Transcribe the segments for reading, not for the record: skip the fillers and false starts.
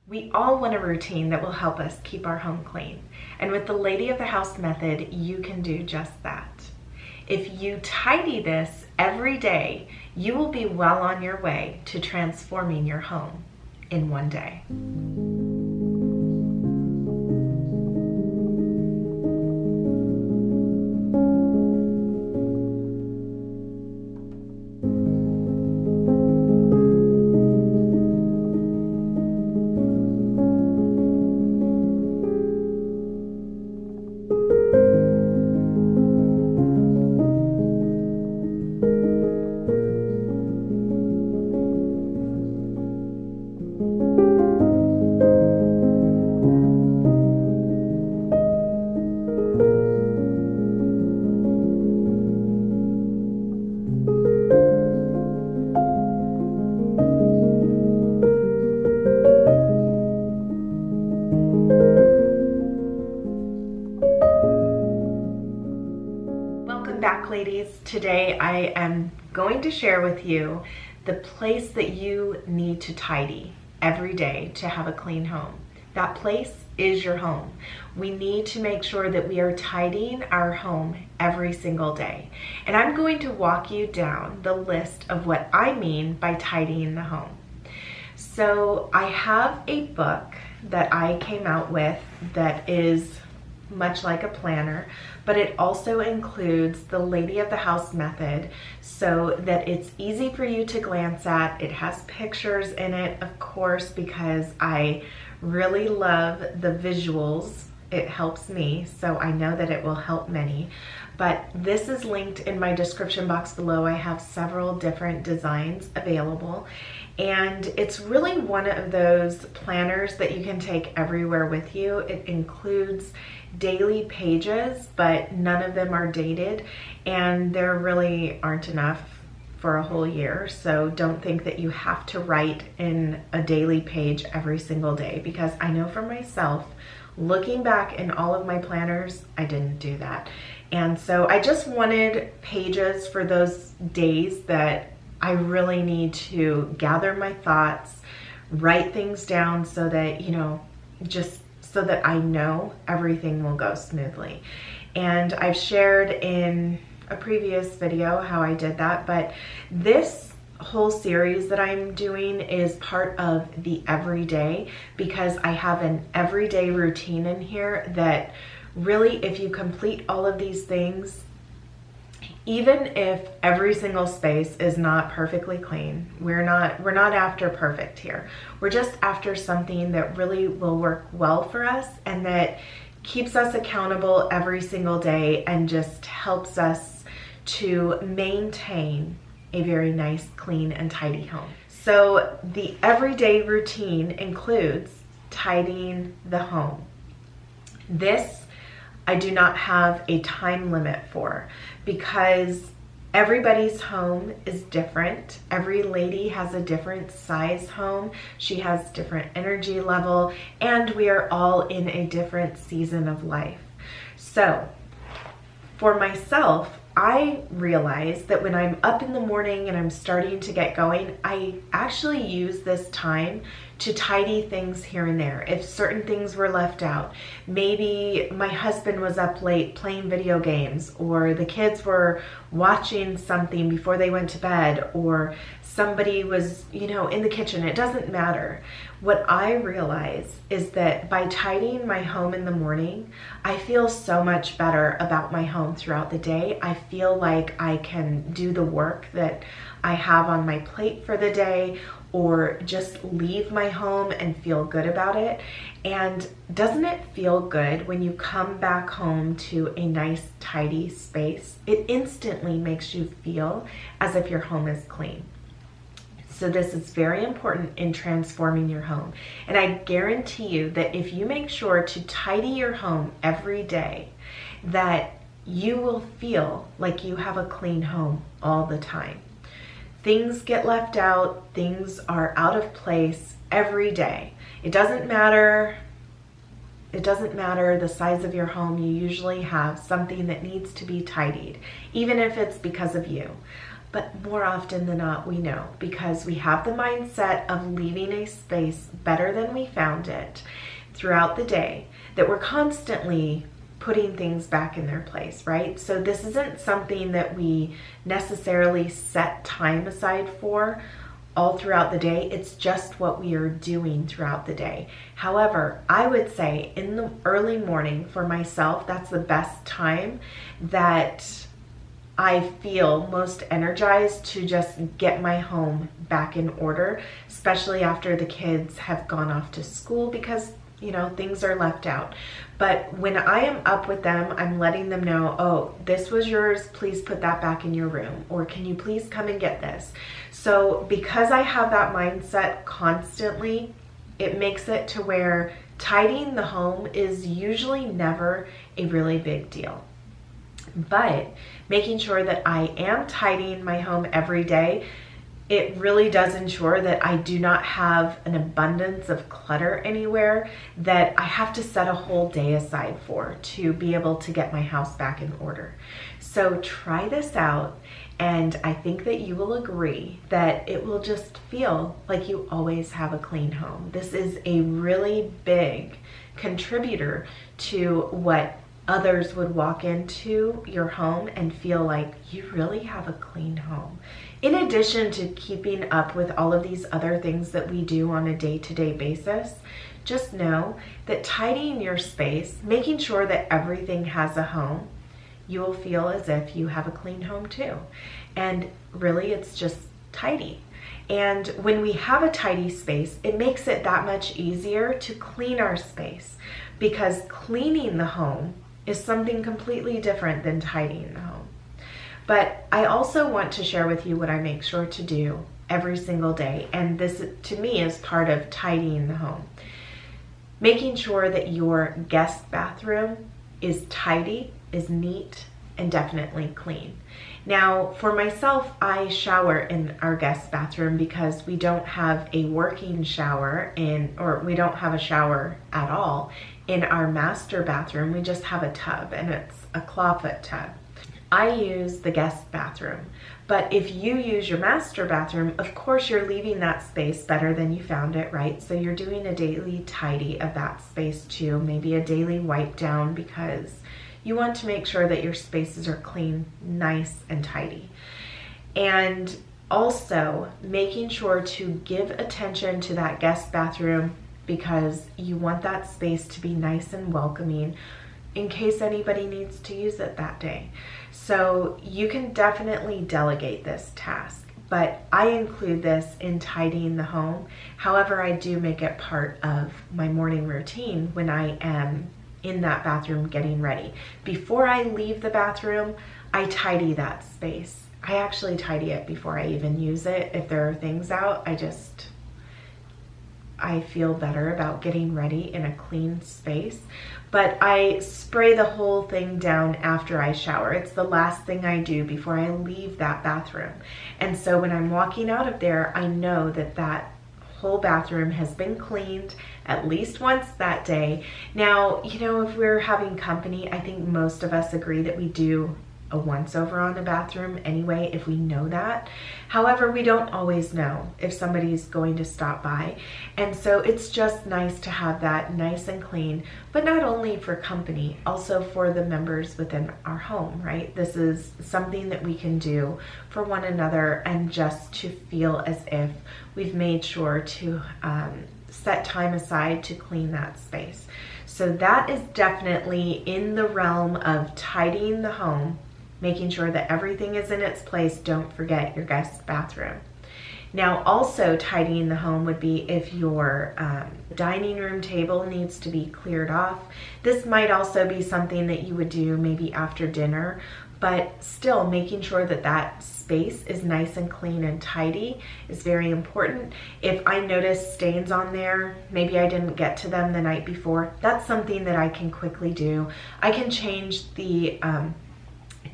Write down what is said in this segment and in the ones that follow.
We all want a routine that will help us keep our home clean. And with the Lady of the House method, you can do just that. If you tidy this every day, you will be well on your way to transforming your home in one day. Ladies, today I am going to share with you the place that you need to tidy every day to have a clean home. That place is your home. We need to make sure that we are tidying our home every single day. And I'm going to walk you down the list of what I mean by tidying the home. So I have a book that I came out with that is much like a planner, but it also includes the Lady of the House method so that it's easy for you to glance at. It has pictures in it, of course, because I really love the visuals. It helps me, so I know that it will help many. But this is linked in my description box below. I have several different designs available, and it's really one of those planners that you can take everywhere with you. It includes daily pages, but none of them are dated, and there really aren't enough for a whole year. So don't think that you have to write in a daily page every single day, because I know for myself, looking back in all of my planners, I didn't do that. And so I just wanted pages for those days that I really need to gather my thoughts, write things down so that, just so that I know everything will go smoothly. And I've shared in a previous video how I did that, but this whole series that I'm doing is part of the everyday, because I have an everyday routine in here that really, if you complete all of these things, even if every single space is not perfectly clean, we're not after perfect here. We're just after something that really will work well for us and that keeps us accountable every single day and just helps us to maintain a very nice, clean, and tidy home. So the everyday routine includes tidying the home. This I do not have a time limit for, because everybody's home is different. Every lady has a different size home. She has different energy level, and we are all in a different season of life. So for myself, I realize that when I'm up in the morning and I'm starting to get going, I actually use this time to tidy things here and there. If certain things were left out, maybe my husband was up late playing video games, or the kids were watching something before they went to bed, or somebody was, in the kitchen. It doesn't matter. What I realize is that by tidying my home in the morning, I feel so much better about my home throughout the day. I feel like I can do the work that I have on my plate for the day, or just leave my home and feel good about it. And doesn't it feel good when you come back home to a nice, tidy space? It instantly makes you feel as if your home is clean. So this is very important in transforming your home. And I guarantee you that if you make sure to tidy your home every day, that you will feel like you have a clean home all the time. Things get left out, things are out of place every day. It doesn't matter the size of your home, you usually have something that needs to be tidied, even if it's because of you. But more often than not, we know, because we have the mindset of leaving a space better than we found it throughout the day, that we're constantly putting things back in their place, right? So this isn't something that we necessarily set time aside for all throughout the day. It's just what we are doing throughout the day. However, I would say in the early morning for myself, that's the best time that I feel most energized to just get my home back in order, especially after the kids have gone off to school, because things are left out. But when I am up with them, I'm letting them know, oh, this was yours, please put that back in your room, or can you please come and get this? So because I have that mindset constantly, it makes it to where tidying the home is usually never a really big deal. But making sure that I am tidying my home every day, it really does ensure that I do not have an abundance of clutter anywhere that I have to set a whole day aside for to be able to get my house back in order. So try this out, and I think that you will agree that it will just feel like you always have a clean home. This is a really big contributor to what others would walk into your home and feel like you really have a clean home. In addition to keeping up with all of these other things that we do on a day-to-day basis, just know that tidying your space, making sure that everything has a home, you will feel as if you have a clean home too. And really, it's just tidy. And when we have a tidy space, it makes it that much easier to clean our space, because cleaning the home is something completely different than tidying the home. But I also want to share with you what I make sure to do every single day, and this to me is part of tidying the home. Making sure that your guest bathroom is tidy, is neat, and definitely clean. Now, for myself, I shower in our guest bathroom because we don't have a working shower or we don't have a shower at all in our master bathroom. We just have a tub, and it's a clawfoot tub. I use the guest bathroom, but if you use your master bathroom, of course you're leaving that space better than you found it, right? So you're doing a daily tidy of that space too, maybe a daily wipe down, because you want to make sure that your spaces are clean, nice, and tidy. And also making sure to give attention to that guest bathroom, because you want that space to be nice and welcoming in case anybody needs to use it that day. So you can definitely delegate this task, but I include this in tidying the home. However, I do make it part of my morning routine when I am in that bathroom getting ready. Before I leave the bathroom, I tidy that space. I actually tidy it before I even use it. If there are things out, I feel better about getting ready in a clean space. But I spray the whole thing down after I shower. It's the last thing I do before I leave that bathroom. And so when I'm walking out of there, I know that that whole bathroom has been cleaned at least once that day. Now, if we're having company, I think most of us agree that we do a once over on the bathroom anyway, if we know that. However, we don't always know if somebody's going to stop by. And so it's just nice to have that nice and clean, but not only for company, also for the members within our home, right? This is something that we can do for one another, and just to feel as if we've made sure to set time aside to clean that space. So that is definitely in the realm of tidying the home, making sure that everything is in its place. Don't forget your guest bathroom. Now, also tidying the home would be if your dining room table needs to be cleared off. This might also be something that you would do maybe after dinner, but still making sure that that space is nice and clean and tidy is very important. If I notice stains on there, maybe I didn't get to them the night before, that's something that I can quickly do. I can change the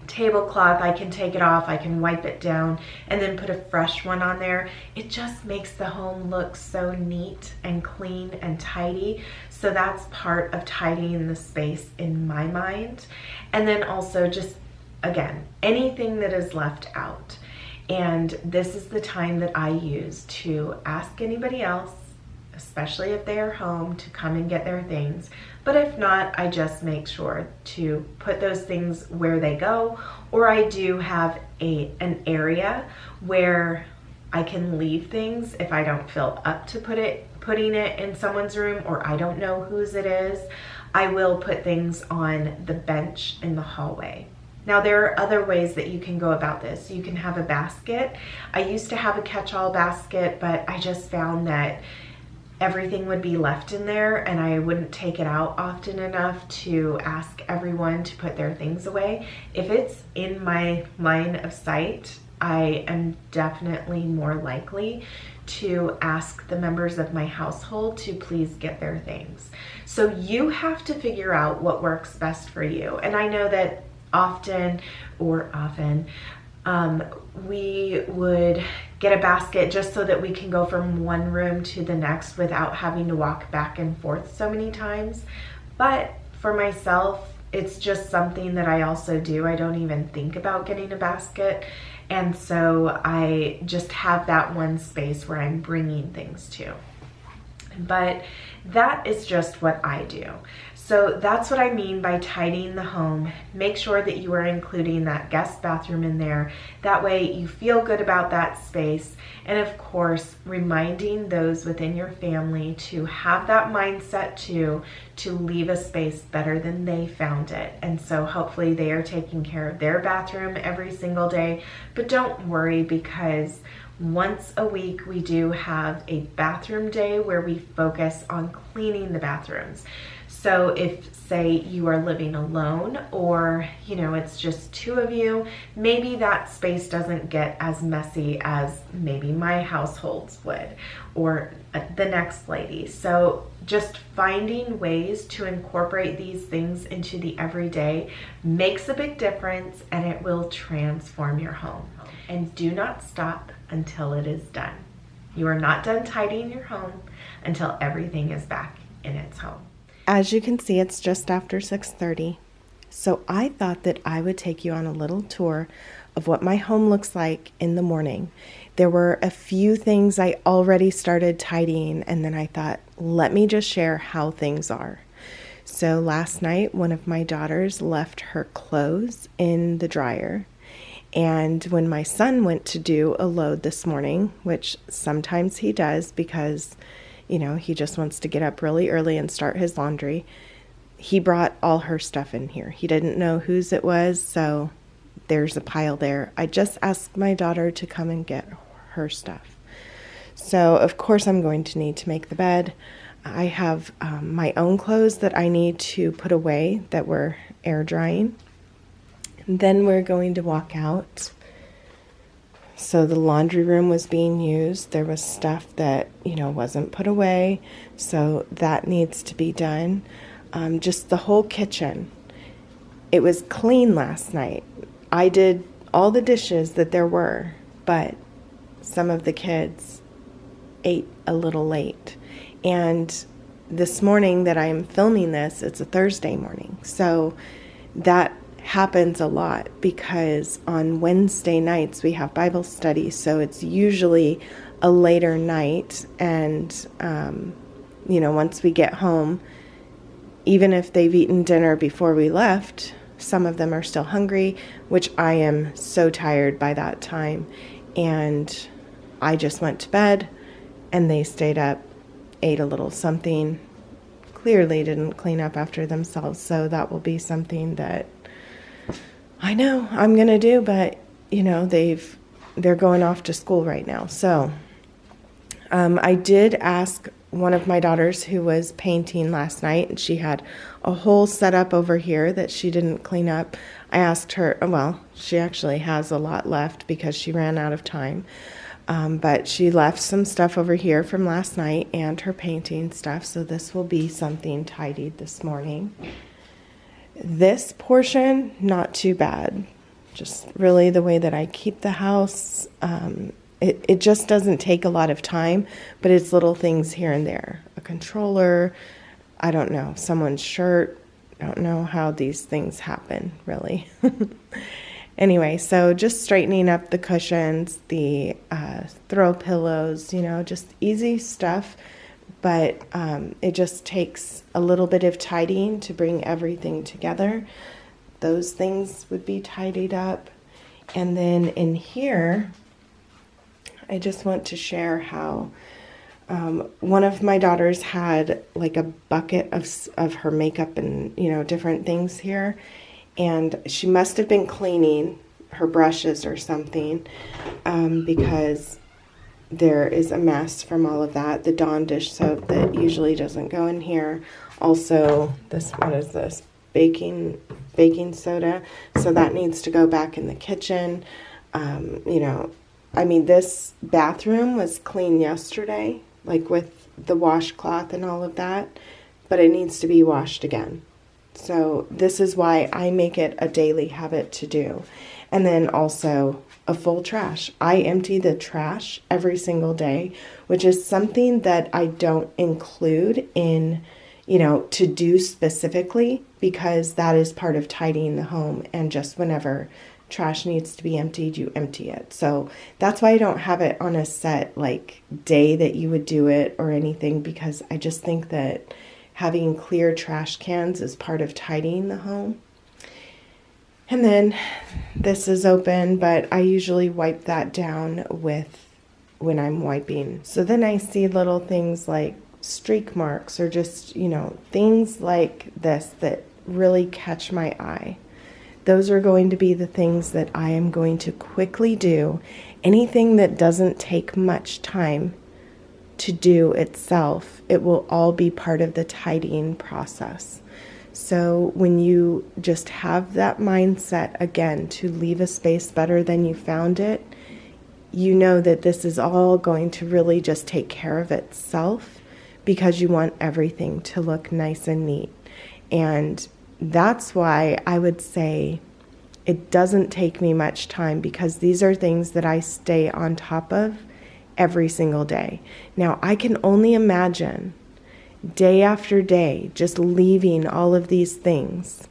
tablecloth, I can take it off, I can wipe it down, and then put a fresh one on there. It just makes the home look so neat and clean and tidy. So that's part of tidying the space in my mind. And then also just, again, anything that is left out. And this is the time that I use to ask anybody else, especially if they are home, to come and get their things. But if not, I just make sure to put those things where they go, or I do have an area where I can leave things if I don't feel up to putting it in someone's room, or I don't know whose it is. I will put things on the bench in the hallway. Now, there are other ways that you can go about this. You can have a basket. I used to have a catch-all basket, but I just found that everything would be left in there and I wouldn't take it out often enough to ask everyone to put their things away. If it's in my line of sight, I am definitely more likely to ask the members of my household to please get their things. So you have to figure out what works best for you. And I know that often, we would get a basket just so that we can go from one room to the next without having to walk back and forth so many times. But for myself, it's just something that I also do. I don't even think about getting a basket. And so I just have that one space where I'm bringing things to. But that is just what I do. So that's what I mean by tidying the home. Make sure that you are including that guest bathroom in there. That way you feel good about that space. And of course, reminding those within your family to have that mindset too, to leave a space better than they found it. And so hopefully they are taking care of their bathroom every single day. But don't worry, because once a week we do have a bathroom day where we focus on cleaning the bathrooms. So if, say, you are living alone, or it's just two of you, maybe that space doesn't get as messy as maybe my households would, or the next lady. So just finding ways to incorporate these things into the everyday makes a big difference, and it will transform your home. And do not stop until it is done. You are not done tidying your home until everything is back in its home. As you can see, it's just after 6:30, so I thought that I would take you on a little tour of what my home looks like in the morning. There were a few things I already started tidying, and then I thought, let me just share how things are. So last night, one of my daughters left her clothes in the dryer, and when my son went to do a load this morning, which sometimes he does because he just wants to get up really early and start his laundry, he brought all her stuff in here. He didn't know whose it was, so there's a pile there. I just asked my daughter to come and get her stuff. So, of course, I'm going to need to make the bed. I have my own clothes that I need to put away that were air drying. And then we're going to walk out. So the laundry room was being used. There was stuff that, wasn't put away. So that needs to be done. Just the whole kitchen. It was clean last night. I did all the dishes that there were, but some of the kids ate a little late. And this morning that I'm filming this, it's a Thursday morning. So that happens a lot because on Wednesday nights we have Bible study, so it's usually a later night, and once we get home, even if they've eaten dinner before we left, some of them are still hungry, which I am so tired by that time, and I just went to bed and they stayed up, ate a little something, clearly didn't clean up after themselves. So that will be something that I know I'm going to do, but they're going off to school right now. So I did ask one of my daughters who was painting last night, and she had a whole setup over here that she didn't clean up. I asked her, well, she actually has a lot left because she ran out of time. But she left some stuff over here from last night and her painting stuff. So this will be something tidied this morning. This portion, not too bad. Just really the way that I keep the house. It just doesn't take a lot of time, but it's little things here and there. A controller, I don't know, someone's shirt. I don't know how these things happen, really. Anyway, so just straightening up the cushions, the throw pillows, just easy stuff. But it just takes a little bit of tidying to bring everything together. Those things would be tidied up. And then in here, I just want to share how one of my daughters had like a bucket of her makeup and, different things here. And she must have been cleaning her brushes or something because there is a mess from all of that. The Dawn dish soap that usually doesn't go in here. Also, what is this? Baking soda. So that needs to go back in the kitchen. This bathroom was clean yesterday, like with the washcloth and all of that, but it needs to be washed again. So this is why I make it a daily habit to do. And then also a full trash. I empty the trash every single day, which is something that I don't include in, to do specifically, because that is part of tidying the home. And just whenever trash needs to be emptied, you empty it. So that's why I don't have it on a set day that you would do it or anything, because I just think that having clear trash cans is part of tidying the home. And then this is open, but I usually wipe that down when I'm wiping. So then I see little things like streak marks or just, things like this that really catch my eye. Those are going to be the things that I am going to quickly do. Anything that doesn't take much time to do itself, it will all be part of the tidying process. So when you just have that mindset, again, to leave a space better than you found it, you know that this is all going to really just take care of itself, because you want everything to look nice and neat. And that's why I would say it doesn't take me much time, because these are things that I stay on top of every single day. Now, I can only imagine day after day just leaving all of these things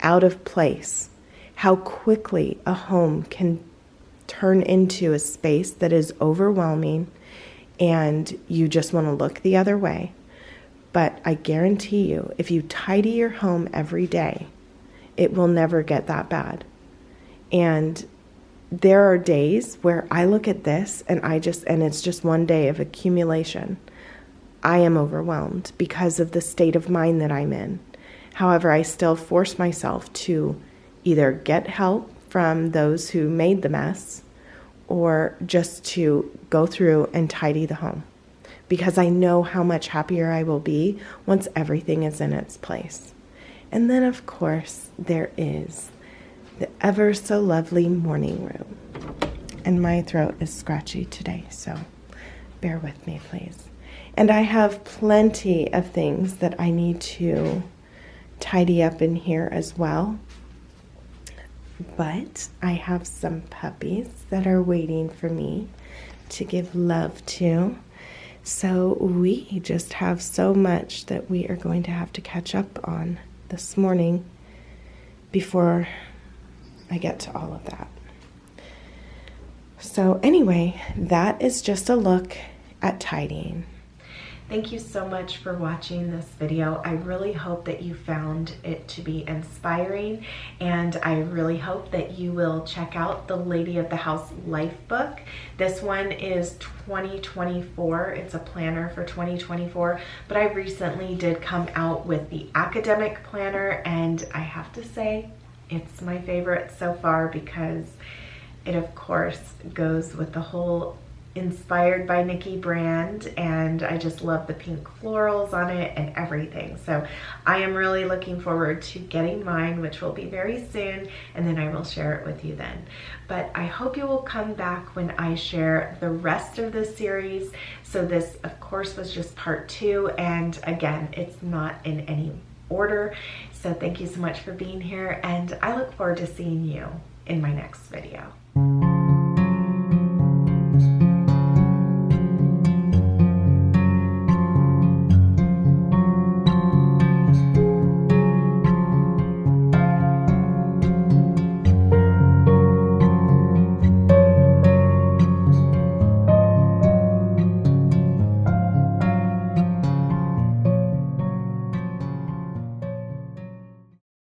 out of place, how quickly a home can turn into a space that is overwhelming and you just want to look the other way. But I guarantee you, if you tidy your home every day, it will never get that bad. And there are days where I look at this and it's just one day of accumulation. I am overwhelmed because of the state of mind that I'm in. However, I still force myself to either get help from those who made the mess or just to go through and tidy the home, because I know how much happier I will be once everything is in its place. And then, of course, there is the ever so lovely morning room. And my throat is scratchy today, so bear with me, please. And I have plenty of things that I need to tidy up in here as well. But I have some puppies that are waiting for me to give love to. So we just have so much that we are going to have to catch up on this morning before I get to all of that. So anyway, that is just a look at tidying. Thank you so much for watching this video. I really hope that you found it to be inspiring, and I really hope that you will check out the Lady of the House Life book. This one is 2024. It's a planner for 2024, but I recently did come out with the academic planner, and I have to say it's my favorite so far, because it of course goes with the whole Inspired by Nikki brand, and I just love the pink florals on it and everything. So I am really looking forward to getting mine, which will be very soon, and then I will share it with you then. But I hope you will come back when I share the rest of this series. So this of course was just part 2, and again, it's not in any order. So thank you so much for being here, and I look forward to seeing you in my next video.